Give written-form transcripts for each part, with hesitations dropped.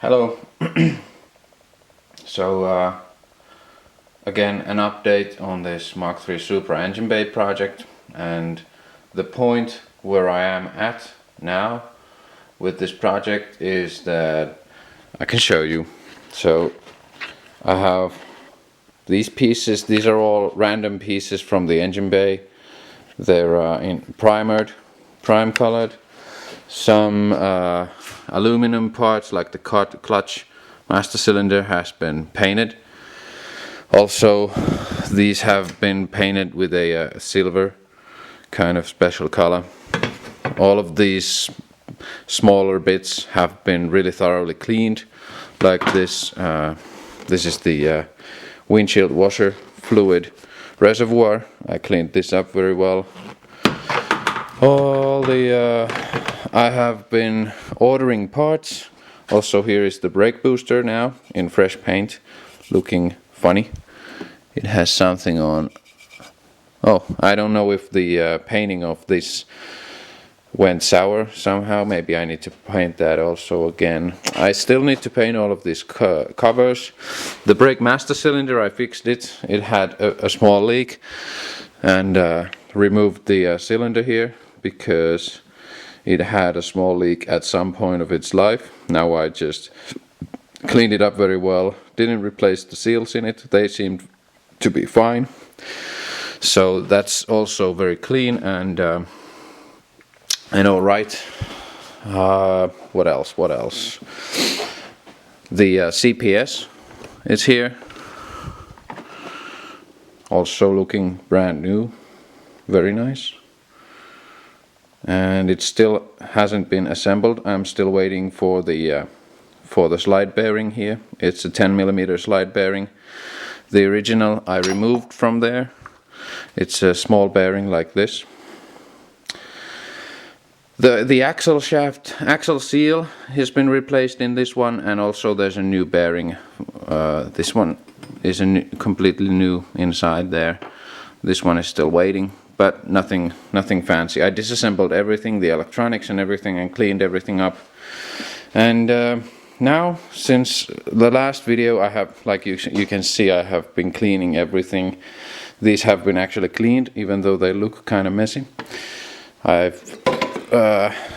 Hello. So again, an update on this MK3 Supra engine bay project, and the point where I am at now with this project is that I can show you. So I have these pieces. These are all random pieces from the engine bay. They're in prime colored. Some aluminum parts like the clutch master cylinder has been painted. Also, these have been painted with a silver kind of special color. All of these smaller bits have been really thoroughly cleaned, like this. This is the windshield washer fluid reservoir. I cleaned this up very well. All the I have been ordering parts. Also, here is the brake booster now in fresh paint, looking funny. It has something on. Oh, I don't know if the painting of this went sour somehow. Maybe I need to paint that also again. I still need to paint all of these covers. The brake master cylinder, I fixed it. It had a small leak, and removed the cylinder here because it had a small leak at some point of its life. Now I just cleaned it up very well. Didn't replace the seals in it. They seemed to be fine. So that's also very clean and all right. What else? The CPS is here. Also looking brand new. Very nice. And it still hasn't been assembled. I'm still waiting for the slide bearing here. It's a 10mm slide bearing. The original I removed from there. It's a small bearing like this. The axle seal has been replaced in this one, and also there's a new bearing. This one is completely new inside there. This one is still waiting. But nothing fancy. I disassembled everything, the electronics and everything, and cleaned everything up. And now, since the last video, I have, like you can see, I have been cleaning everything. These have been actually cleaned, even though they look kind of messy.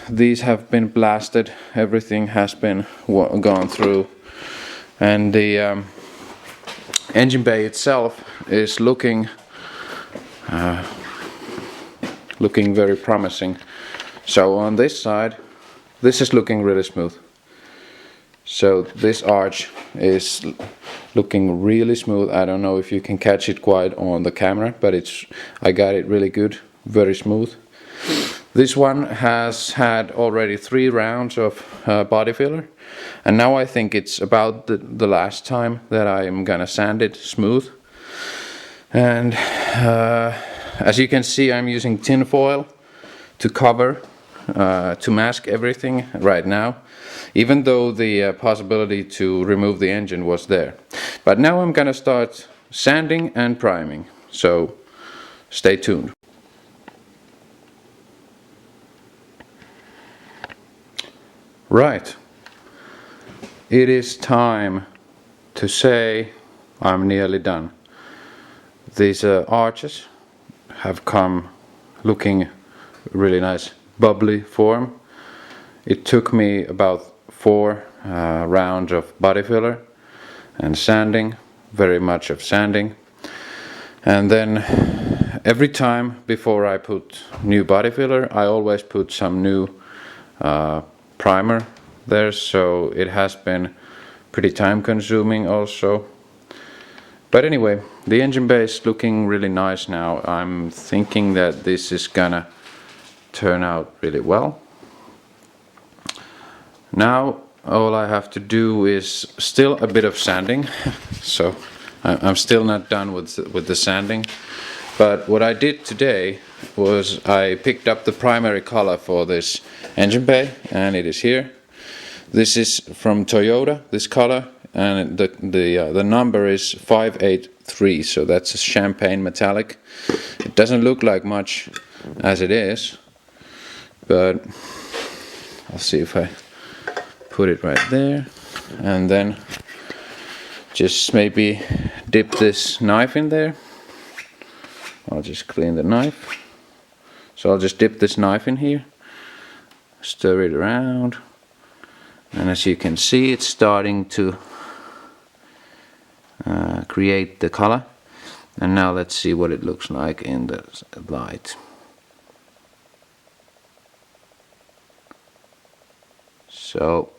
These have been blasted. Everything has been gone through, and the engine bay itself is looking very promising. So on this side, this is looking really smooth. So this arch is looking really smooth. I don't know if you can catch it quite on the camera, but I got it really good, very smooth. This one has had already 3 rounds of body filler, and now I think it's about the last time that I am gonna sand it smooth. And as you can see, I'm using tin foil to cover, to mask everything right now, even though the possibility to remove the engine was there. But now I'm gonna start sanding and priming, so stay tuned. Right, it is time to say I'm nearly done. These arches have come looking really nice, bubbly form. It took me about 4 rounds of body filler and sanding, very much of sanding. And then every time before I put new body filler, I always put some new primer there, so it has been pretty time consuming also. But anyway, the engine bay is looking really nice now. I'm thinking that this is gonna turn out really well. Now all I have to do is still a bit of sanding. So I'm still not done with the sanding. But what I did today was I picked up the primary color for this engine bay, and it is here. This is from Toyota, this color. And the number is 583, so that's a champagne metallic. It doesn't look like much as it is, but I'll see if I put it right there. and then just maybe dip this knife in there. I'll just clean the knife. So I'll just dip this knife in here, stir it around, and as you can see, it's starting to create the color. And now let's see what it looks like in the light. So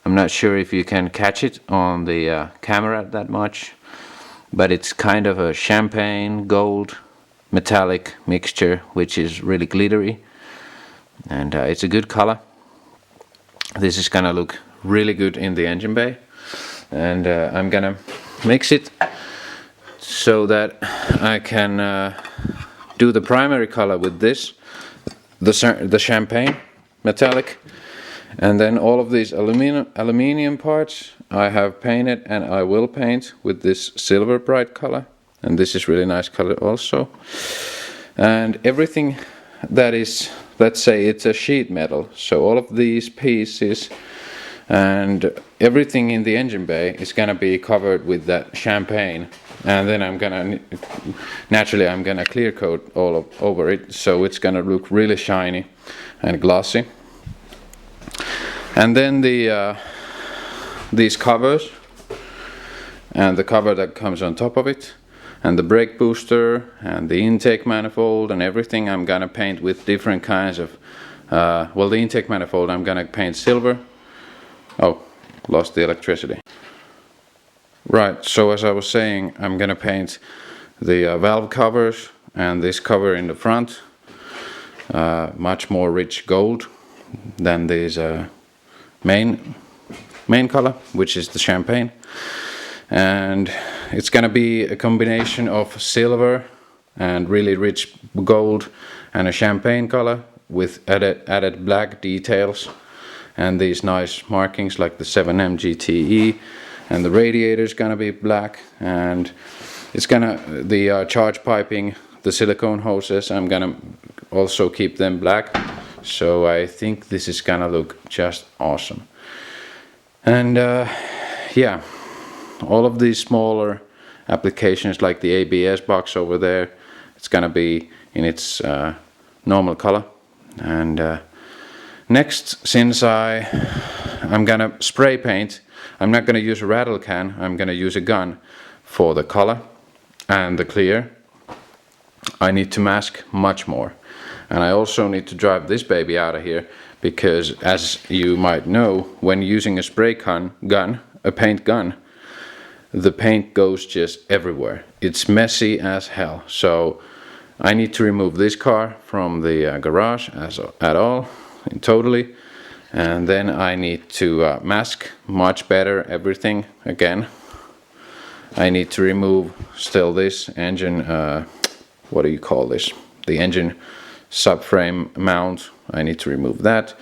I'm not sure if you can catch it on the camera that much, but it's kind of a champagne gold metallic mixture, which is really glittery, and it's a good color. This is gonna look really good in the engine bay, and I'm gonna mix it so that I can do the primary color with this, the champagne metallic, and then all of these aluminium parts I have painted and I will paint with this silver bright color, and this is really nice color also. And everything that is, let's say it's a sheet metal, so all of these pieces and everything in the engine bay is gonna be covered with that champagne, and then I'm gonna clear coat all over it, so it's gonna look really shiny and glossy. And then these covers and the cover that comes on top of it, and the brake booster and the intake manifold and everything, I'm gonna paint with different kinds of well, the intake manifold I'm gonna paint silver. Oh, lost the electricity. Right, so as I was saying, I'm gonna paint the valve covers and this cover in the front much more rich gold than this main color, which is the champagne. And it's gonna be a combination of silver and really rich gold and a champagne color with added black details and these nice markings like the 7M GTE, and the radiator is gonna be black, and it's gonna the charge piping, the silicone hoses, I'm gonna also keep them black. So I think this is gonna look just awesome. And yeah, all of these smaller applications like the ABS box over there, it's gonna be in its normal color. And next, since I'm gonna spray paint, I'm not gonna use a rattle can, I'm gonna use a gun for the color and the clear. I need to mask much more. And I also need to drive this baby out of here, because as you might know, when using a spray gun, a paint gun, the paint goes just everywhere. It's messy as hell. So I need to remove this car from the garage totally, and then I need to mask much better everything again. I need to remove still this engine, what do you call this? The engine subframe mount. I need to remove that,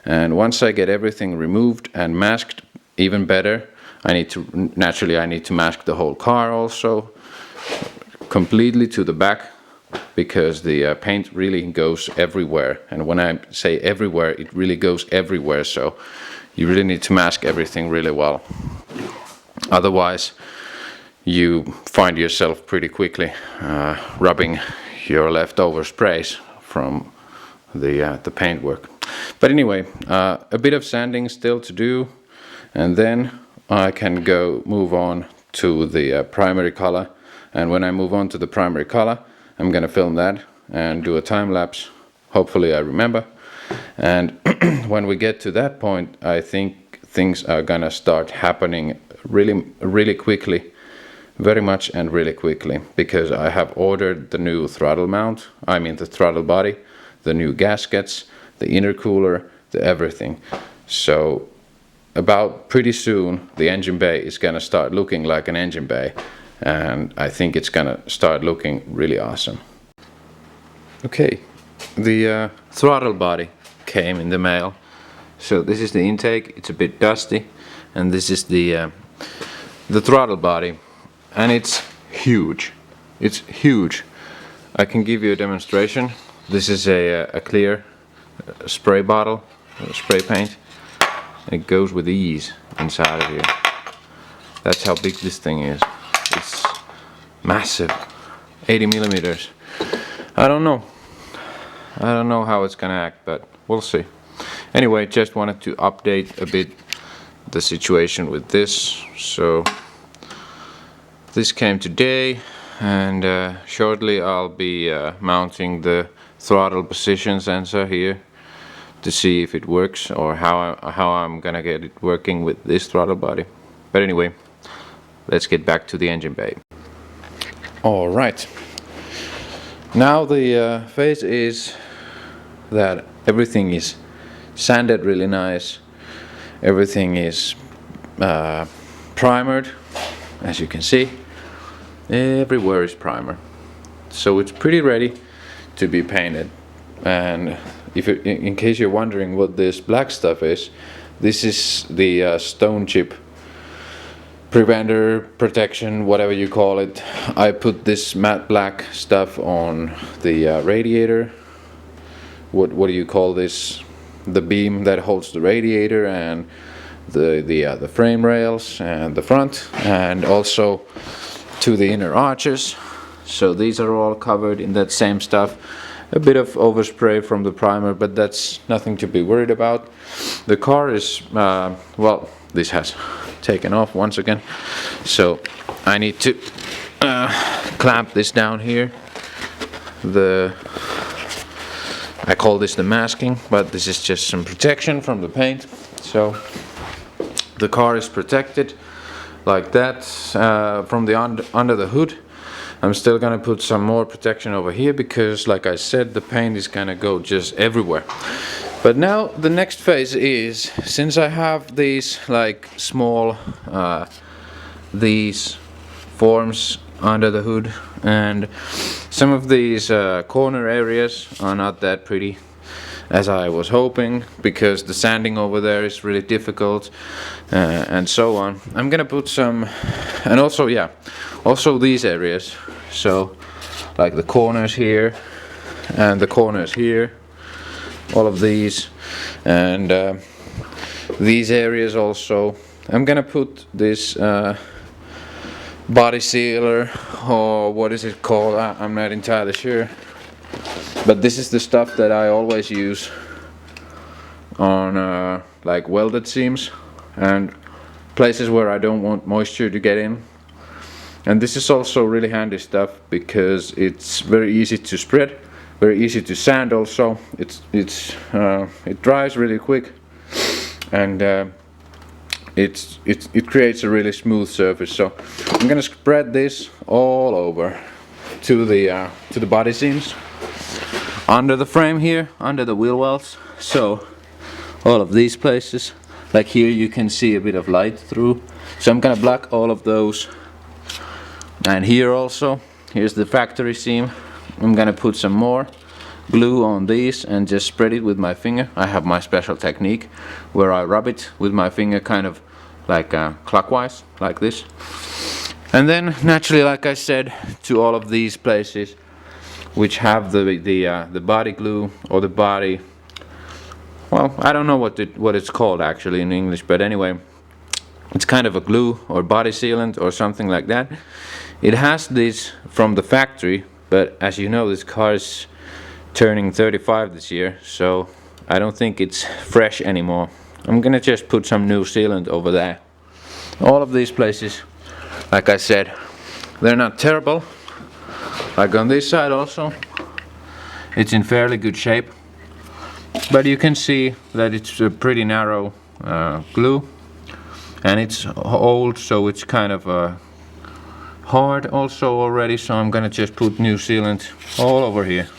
and once I get everything removed and masked even better, I need to mask the whole car also completely to the back, because the paint really goes everywhere, and when I say everywhere, it really goes everywhere, so you really need to mask everything really well. Otherwise you find yourself pretty quickly rubbing your leftover sprays from the paint work. But anyway, a bit of sanding still to do, and then I can move on to the primary color. And when I move on to the primary color, I'm gonna film that and do a time lapse. Hopefully I remember. And when we get to that point, I think things are gonna start happening really quickly, very much and really quickly, because I have ordered the new throttle mount, I mean the throttle body, the new gaskets, the intercooler, the everything. So about pretty soon the engine bay is gonna start looking like an engine bay, and I think it's gonna start looking really awesome. Okay, the throttle body came in the mail. So this is the intake, it's a bit dusty, and this is the throttle body, and it's huge. It's huge. I can give you a demonstration. This is a clear spray bottle, spray paint, and it goes with ease inside of here. That's how big this thing is. It's massive, 80 millimeters. I don't know how it's gonna act, but we'll see. Anyway, just wanted to update a bit the situation with this. So this came today, and shortly I'll be mounting the throttle position sensor here to see if it works, or how I'm gonna get it working with this throttle body. But anyway, let's get back to the engine bay. Alright, now the phase is that everything is sanded really nice, everything is primered, as you can see, everywhere is primer, so it's pretty ready to be painted. And in case you're wondering what this black stuff is, this is the stone chip preventer, protection, whatever you call it. I put this matte black stuff on the radiator. What do you call this? The beam that holds the radiator and the frame rails and the front, and also to the inner arches. So these are all covered in that same stuff. A bit of overspray from the primer, but that's nothing to be worried about. The car is well, this has taken off once again, so I need to clamp this down here. I call this the masking, but this is just some protection from the paint. So the car is protected like that from the under the hood. I'm still gonna put some more protection over here because, like I said, the paint is gonna go just everywhere. But now the next phase is, since I have these like small these forms under the hood, and some of these corner areas are not that pretty as I was hoping, because the sanding over there is really difficult, and so on. I'm gonna put some, and also, yeah, also these areas, so like the corners here and the corners here, all of these, and these areas also. I'm gonna put this body sealer, or what is it called, I'm not entirely sure, but this is the stuff that I always use on like welded seams and places where I don't want moisture to get in. And this is also really handy stuff because it's very easy to spread, very easy to sand also. It dries really quick, and it creates a really smooth surface. So I'm gonna spread this all over to the body seams, under the frame here, under the wheel wells. So all of these places, like here you can see a bit of light through, so I'm gonna block all of those. And here also, here's the factory seam. I'm gonna put some more glue on these and just spread it with my finger. I have my special technique where I rub it with my finger kind of like clockwise, like this. And then naturally, like I said, to all of these places which have the body glue, or the body, well, I don't know what it's called actually in English, but anyway, it's kind of a glue or body sealant or something like that. It has this from the factory, but as you know, this car is turning 35 this year, so I don't think it's fresh anymore. I'm gonna just put some new sealant over there. All of these places, like I said, they're not terrible. Like on this side also, it's in fairly good shape, but you can see that it's a pretty narrow glue, and it's old, so it's kind of hard also already. So I'm gonna just put new sealant all over here.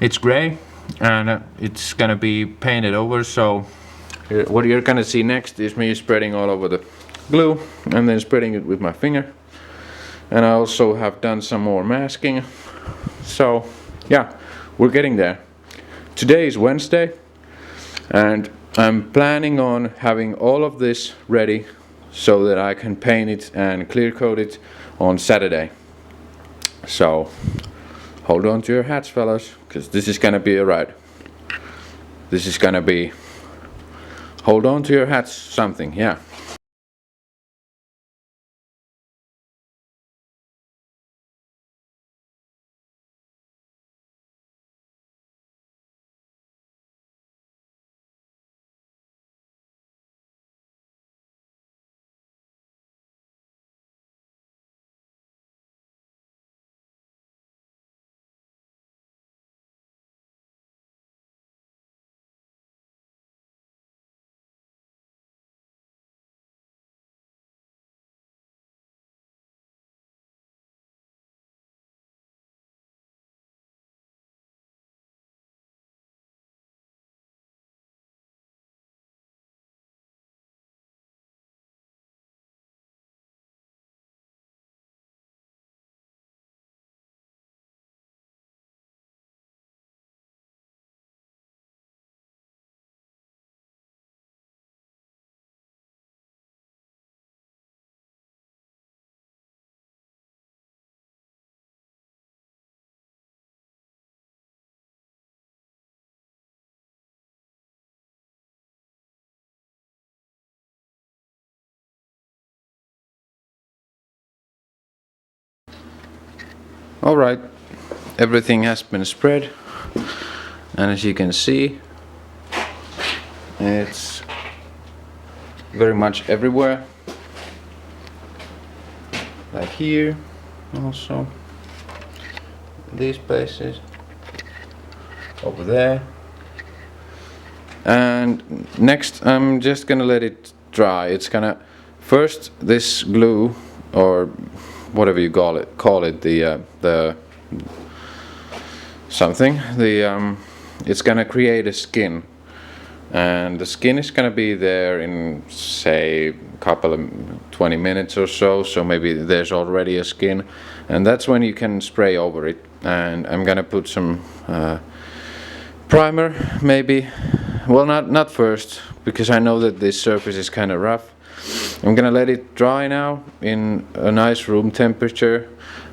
It's gray, and it's gonna be painted over. So what you're gonna see next is me spreading all over the glue and then spreading it with my finger. And I also have done some more masking. So yeah, we're getting there. Today is Wednesday, and I'm planning on having all of this ready so that I can paint it and clear coat it on Saturday. So hold on to your hats, fellas, because this is gonna be a ride. This is gonna be Hold on to your hats, something, yeah. Alright, everything has been spread, and as you can see, it's very much everywhere, like here also, these places, over there. And next I'm just gonna let it dry. It's gonna first, this glue, or whatever you call it, the something, it's gonna create a skin, and the skin is gonna be there in, say, a couple of 20 minutes or so, so maybe there's already a skin, and that's when you can spray over it. And I'm gonna put some primer, maybe, well, not first, because I know that this surface is kind of rough. I'm gonna let it dry now in a nice room temperature.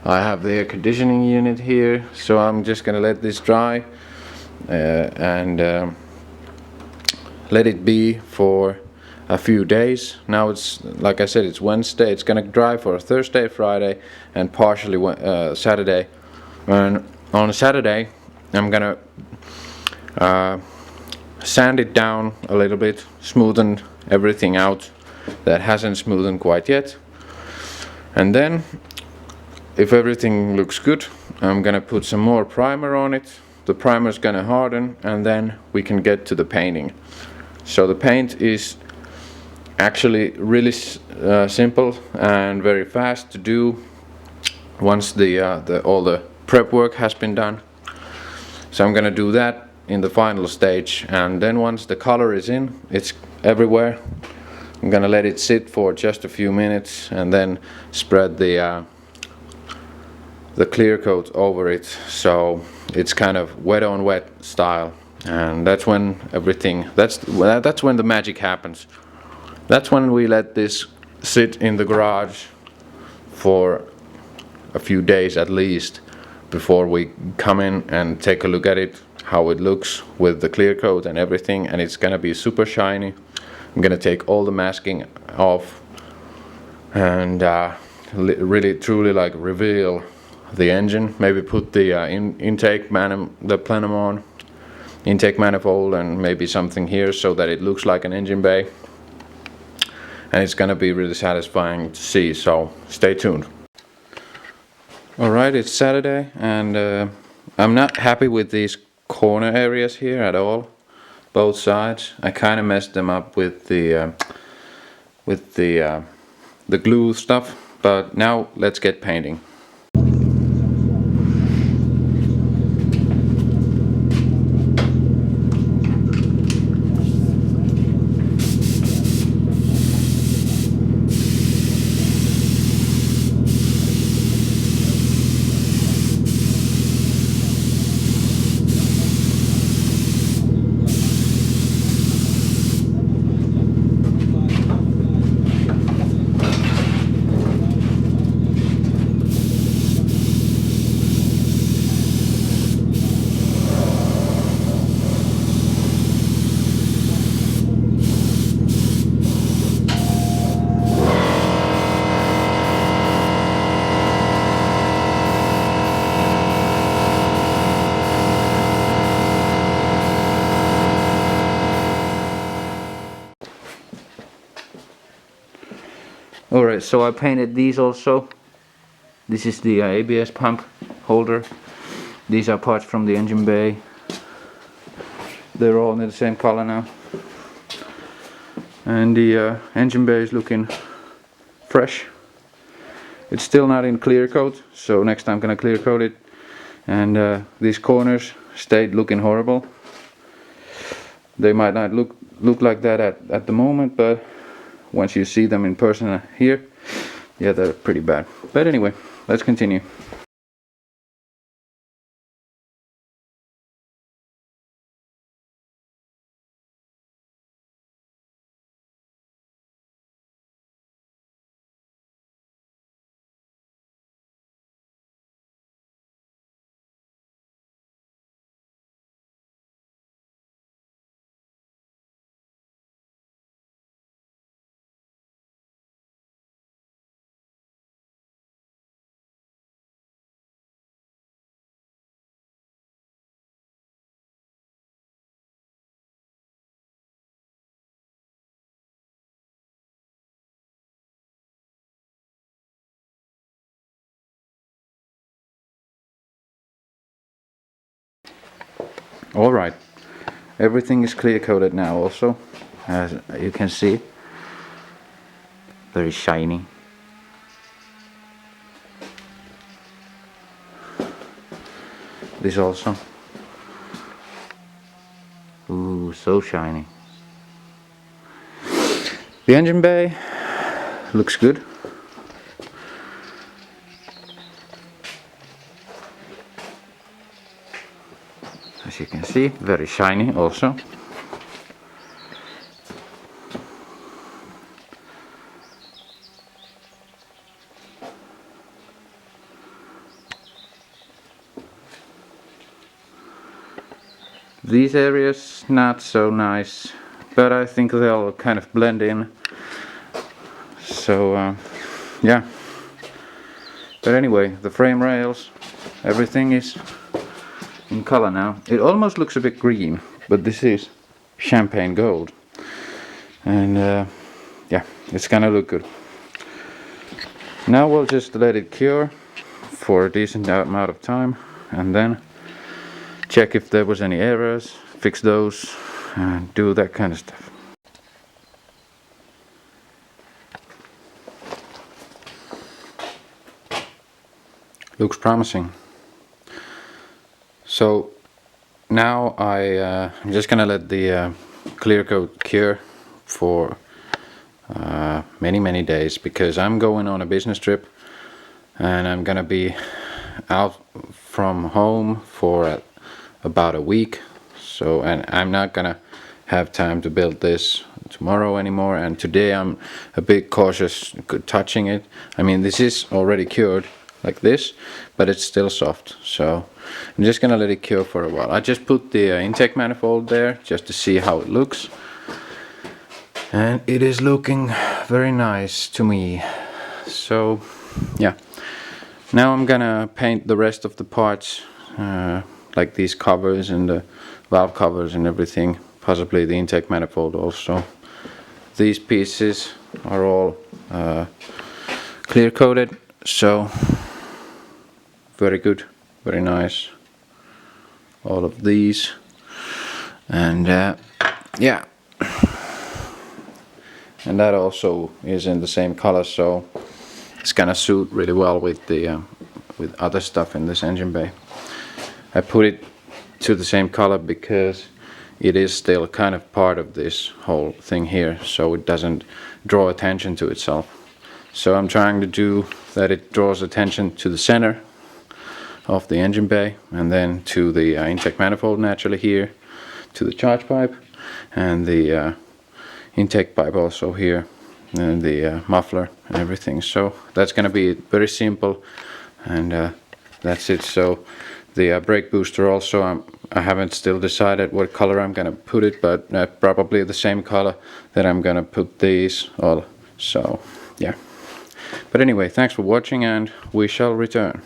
I have the air conditioning unit here, so I'm just gonna let this dry and let it be for a few days. Now it's, like I said, it's Wednesday. It's gonna dry for Thursday, Friday, and partially Saturday. And on Saturday I'm gonna sand it down a little bit, smoothen everything out that hasn't smoothened quite yet, and then if everything looks good, I'm gonna put some more primer on it. The primer's gonna harden, and then we can get to the painting. So the paint is actually really simple and very fast to do once all the prep work has been done. So I'm gonna do that in the final stage, and then once the color is in, it's everywhere, I'm gonna let it sit for just a few minutes and then spread the clear coat over it, so it's kind of wet on wet style. And that's when that's when the magic happens. That's when we let this sit in the garage for a few days at least before we come in and take a look at it, how it looks with the clear coat and everything, and it's gonna be super shiny. I'm gonna take all the masking off and really truly like reveal the engine. Maybe put the intake manifold and maybe something here so that it looks like an engine bay, and it's gonna be really satisfying to see, so stay tuned. Alright, it's Saturday, and I'm not happy with these corner areas here at all, both sides. I kind of messed them up with the glue stuff, but now let's get painting. Alright, so I painted these also. This is the ABS pump holder. These are parts from the engine bay. They're all in the same color now. And the engine bay is looking fresh. It's still not in clear coat, so next time I'm gonna clear coat it. And these corners stayed looking horrible. They might not look like that at the moment, but once you see them in person here, yeah, they're pretty bad. But anyway, let's continue. Alright, everything is clear coated now also, as you can see. Very shiny. This also. Ooh, so shiny. The engine bay looks good. As you can see, very shiny also. These areas not so nice, but I think they'll kind of blend in. So yeah. But anyway, the frame rails, everything is in color now. It almost looks a bit green, but this is champagne gold. And yeah, it's gonna look good. Now we'll just let it cure for a decent amount of time, and then check if there was any errors, fix those, and do that kind of stuff. Looks promising. So now I'm just gonna let the clear coat cure for many days, because I'm going on a business trip and I'm gonna be out from home for about a week. So, and I'm not gonna have time to build this tomorrow anymore, and today I'm a bit cautious touching it. I mean, this is already cured like this, but it's still soft, so I'm just gonna let it cure for a while. I just put the intake manifold there just to see how it looks, and it is looking very nice to me. So yeah, now I'm gonna paint the rest of the parts, like these covers and the valve covers and everything, possibly the intake manifold also. These pieces are all clear coated, so very good, very nice. All of these, and yeah, and that also is in the same color, so it's gonna suit really well with the with other stuff in this engine bay. I put it to the same color because it is still kind of part of this whole thing here, so it doesn't draw attention to itself. So I'm trying to do that it draws attention to the center of the engine bay, and then to the intake manifold naturally here, to the charge pipe, and the intake pipe also here, and the muffler and everything. So that's gonna be very simple, and that's it. So the brake booster also, I haven't still decided what color I'm gonna put it, but probably the same color that I'm gonna put these all. So yeah, but anyway, thanks for watching, and we shall return.